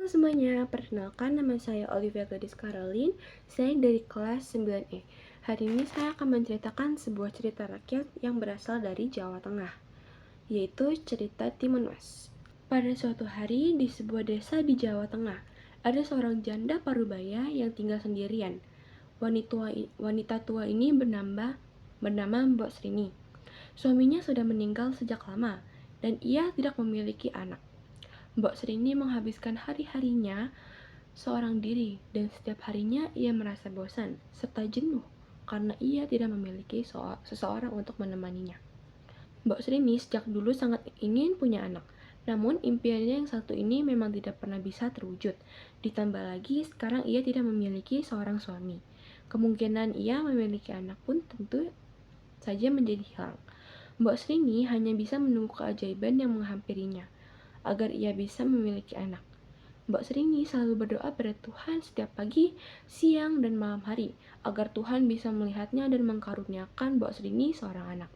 Semuanya, perkenalkan nama saya Olivia Gadis Caroline, saya dari kelas 9E. Hari ini saya akan menceritakan sebuah cerita rakyat yang berasal dari Jawa Tengah, yaitu cerita Timun Mas. Pada suatu hari di sebuah desa di Jawa Tengah, ada seorang janda parubaya yang tinggal sendirian. Wanita tua ini bernama Mbok Srini. Suaminya sudah meninggal sejak lama, dan ia tidak memiliki anak. Mbok Srini menghabiskan hari-harinya seorang diri, dan setiap harinya ia merasa bosan serta jenuh karena ia tidak memiliki seseorang untuk menemaninya. Mbok Srini sejak dulu sangat ingin punya anak, namun impiannya yang satu ini memang tidak pernah bisa terwujud. Ditambah lagi sekarang ia tidak memiliki seorang suami. Kemungkinan ia memiliki anak pun tentu saja menjadi hilang. Mbok Srini hanya bisa menunggu keajaiban yang menghampirinya agar ia bisa memiliki anak. Mbak Srini selalu berdoa pada Tuhan setiap pagi, siang, dan malam hari agar Tuhan bisa melihatnya dan mengkaruniakan Mbak Srini seorang anak.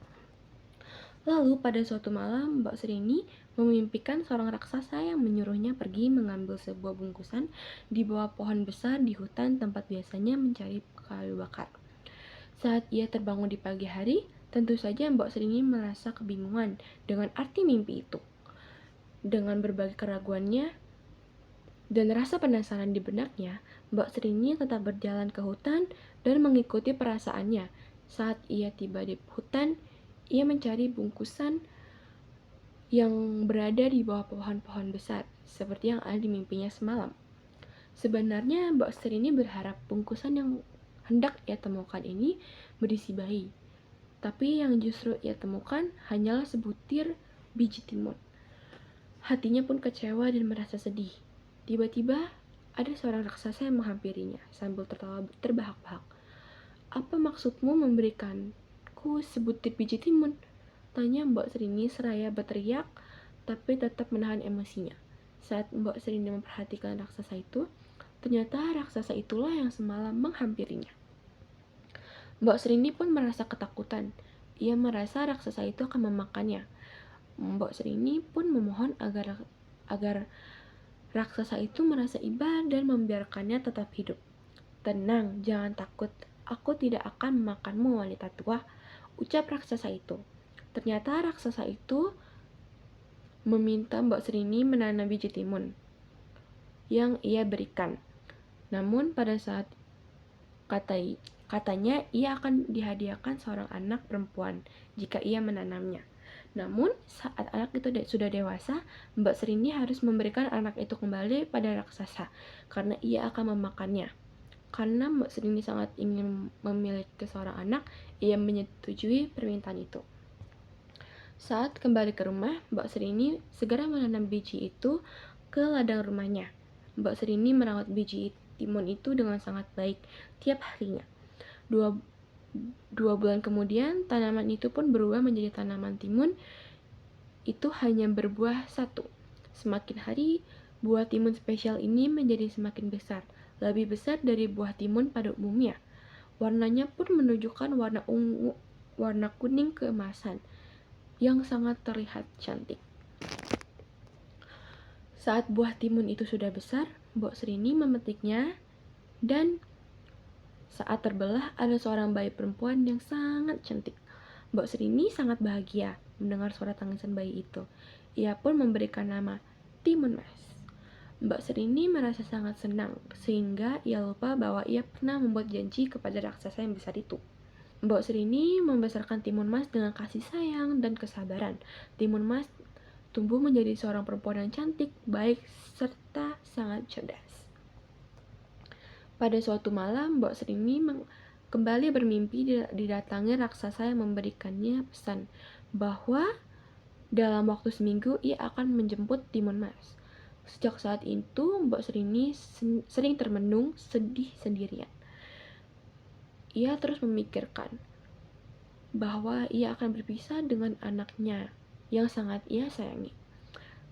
Lalu pada suatu malam Mbak Srini memimpikan seorang raksasa yang menyuruhnya pergi mengambil sebuah bungkusan di bawah pohon besar di hutan tempat biasanya mencari kayu bakar. Saat ia terbangun di pagi hari, tentu saja Mbak Srini merasa kebingungan dengan arti mimpi itu. Dengan berbagai keraguannya dan rasa penasaran di benaknya, Mbak Srini tetap berjalan ke hutan dan mengikuti perasaannya. Saat ia tiba di hutan, ia mencari bungkusan yang berada di bawah pohon-pohon besar, seperti yang ada di mimpinya semalam. Sebenarnya Mbak Srini berharap bungkusan yang hendak ia temukan ini berisi bayi, tapi yang justru ia temukan hanyalah sebutir biji timun. Hatinya pun kecewa dan merasa sedih. Tiba-tiba ada seorang raksasa yang menghampirinya sambil tertawa terbahak-bahak. "Apa maksudmu memberikanku sebutir biji timun?" tanya Mbak Srini seraya berteriak, tapi tetap menahan emosinya. Saat Mbak Srini memperhatikan raksasa itu, ternyata raksasa itulah yang semalam menghampirinya. Mbak Srini pun merasa ketakutan. Ia merasa raksasa itu akan memakannya. Mbak Srini pun memohon agar raksasa itu merasa iba dan membiarkannya tetap hidup. "Tenang, jangan takut. Aku tidak akan memakanmu, wanita tua," ucap raksasa itu. Ternyata raksasa itu meminta Mbak Srini menanam biji timun yang ia berikan. Namun pada saat katanya ia akan dihadiahkan seorang anak perempuan jika ia menanamnya. Namun saat anak itu sudah dewasa, Mbak Srini harus memberikan anak itu kembali pada raksasa karena ia akan memakannya. Karena Mbak Srini sangat ingin memiliki seorang anak, ia menyetujui permintaan itu. Saat kembali ke rumah, Mbak Srini segera menanam biji itu ke ladang rumahnya. Mbak Srini merawat biji timun itu dengan sangat baik tiap harinya. Dua bulan kemudian, tanaman itu pun berubah menjadi tanaman timun. Itu hanya berbuah satu. Semakin hari, buah timun spesial ini menjadi semakin besar, lebih besar dari buah timun pada umumnya. Warnanya pun menunjukkan warna ungu, warna kuning keemasan, yang sangat terlihat cantik. Saat buah timun itu sudah besar, Mbok Srini memetiknya, dan saat terbelah ada seorang bayi perempuan yang sangat cantik. Mbok Srini sangat bahagia mendengar suara tangisan bayi itu. Ia pun memberikan nama Timun Mas. Mbak Srini merasa sangat senang, sehingga ia lupa bahwa ia pernah membuat janji kepada raksasa yang besar itu. Mbok Srini membesarkan Timun Mas dengan kasih sayang dan kesabaran. Timun Mas tumbuh menjadi seorang perempuan yang cantik, baik, serta sangat cerdas. Pada suatu malam, Mbok Srini kembali bermimpi didatangi raksasa yang memberikannya pesan bahwa dalam waktu seminggu ia akan menjemput Timun Mas. Sejak saat itu, Mbok Srini sering termenung sedih sendirian. Ia terus memikirkan bahwa ia akan berpisah dengan anaknya yang sangat ia sayangi.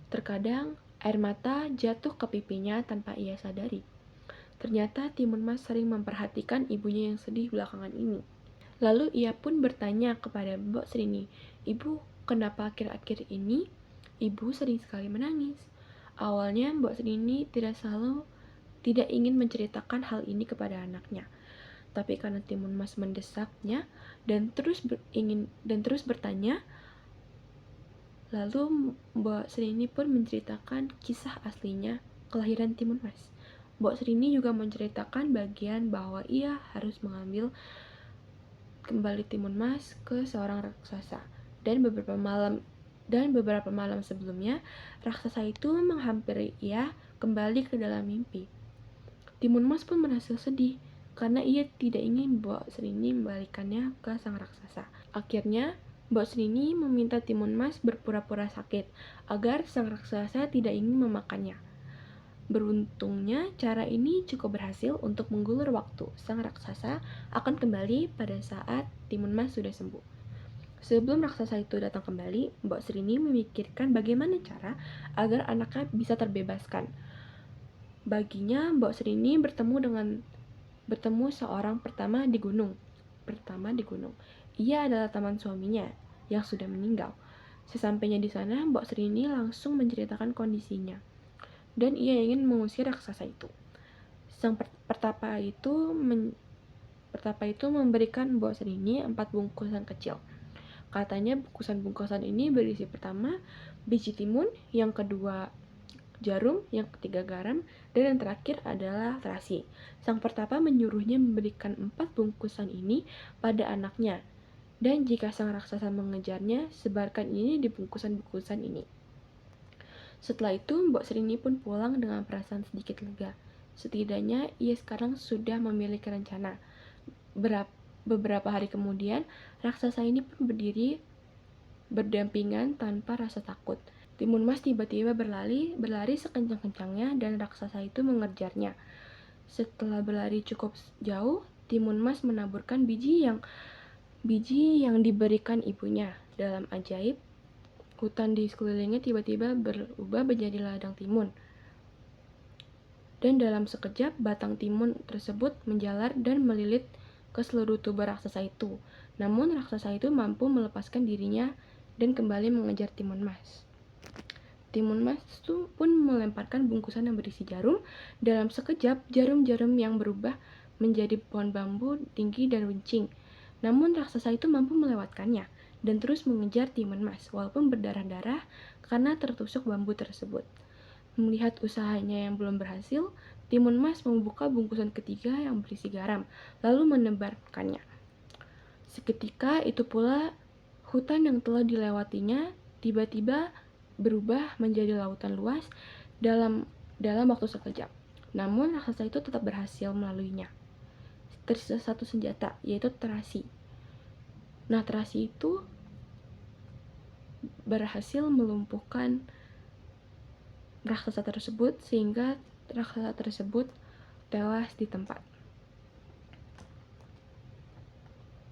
Terkadang air mata jatuh ke pipinya tanpa ia sadari. Ternyata Timun Mas sering memperhatikan ibunya yang sedih belakangan ini. Lalu ia pun bertanya kepada Mbok Srini, "Ibu, kenapa akhir-akhir ini ibu sering sekali menangis? Awalnya Mbok Serini tidak ingin menceritakan hal ini kepada anaknya. Tapi karena Timun Mas mendesaknya dan terus bertanya, lalu Mbok Serini pun menceritakan kisah aslinya kelahiran Timun Mas. Mbok Serini juga menceritakan bagian bahwa ia harus mengambil kembali Timun Mas ke seorang raksasa. Dan beberapa malam sebelumnya, raksasa itu menghampiri ia kembali ke dalam mimpi. Timun Mas pun merasa sedih karena ia tidak ingin Mbok Serini membalikannya ke sang raksasa. Akhirnya, Mbok Serini meminta Timun Mas berpura-pura sakit agar sang raksasa tidak ingin memakannya. Beruntungnya, cara ini cukup berhasil untuk menggulur waktu. Sang raksasa akan kembali pada saat Timun Mas sudah sembuh. Sebelum raksasa itu datang kembali, Mbok Serini memikirkan bagaimana cara agar anaknya bisa terbebaskan. Baginya, Mbok Serini bertemu seorang pertama di gunung. Ia adalah teman suaminya yang sudah meninggal. Sesampainya di sana, Mbok Serini langsung menceritakan kondisinya dan ia ingin mengusir raksasa itu. Sang pertapa itu memberikan Mbok Serini 4 bungkusan kecil. Katanya bungkusan ini berisi pertama biji timun, yang kedua jarum, yang ketiga garam, dan yang terakhir adalah terasi. Sang pertapa menyuruhnya memberikan 4 bungkusan ini pada anaknya, dan jika sang raksasa mengejarnya, sebarkan ini di bungkusan-bungkusan ini. Setelah itu, Mbok Serini pun pulang dengan perasaan sedikit lega. Setidaknya, ia sekarang sudah memiliki rencana. Beberapa hari kemudian, raksasa ini pun berdiri berdampingan tanpa rasa takut. Timun Mas tiba-tiba berlari sekencang-kencangnya dan raksasa itu mengejarnya. Setelah berlari cukup jauh, Timun Mas menaburkan biji yang diberikan ibunya. Dalam ajaib, hutan di sekelilingnya tiba-tiba berubah menjadi ladang timun. Dan dalam sekejap, batang timun tersebut menjalar dan melilit ke seluruh tubuh raksasa itu. Namun, raksasa itu mampu melepaskan dirinya dan kembali mengejar Timun Mas. Timun Mas pun melemparkan bungkusan yang berisi jarum. Dalam sekejap, jarum-jarum yang berubah menjadi pohon bambu tinggi dan runcing. Namun, raksasa itu mampu melewatkannya dan terus mengejar Timun Mas, walaupun berdarah-darah karena tertusuk bambu tersebut. Melihat usahanya yang belum berhasil, Timun Mas membuka bungkusan ketiga yang berisi garam, lalu menebarkannya. Seketika itu pula, hutan yang telah dilewatinya tiba-tiba berubah menjadi lautan luas dalam waktu sekejap. Namun, raksasa itu tetap berhasil melaluinya. Tersisa satu senjata, yaitu terasi. Nah, terasi itu berhasil melumpuhkan raksasa tersebut sehingga raksasa tersebut tewas di tempat.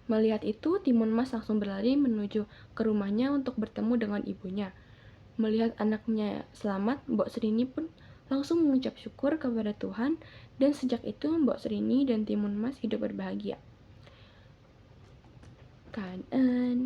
Melihat itu, Timun Mas langsung berlari menuju ke rumahnya untuk bertemu dengan ibunya. Melihat anaknya selamat, Mbok Serini pun langsung mengucap syukur kepada Tuhan, dan sejak itu Mbok Serini dan Timun Mas hidup berbahagia. Kangen.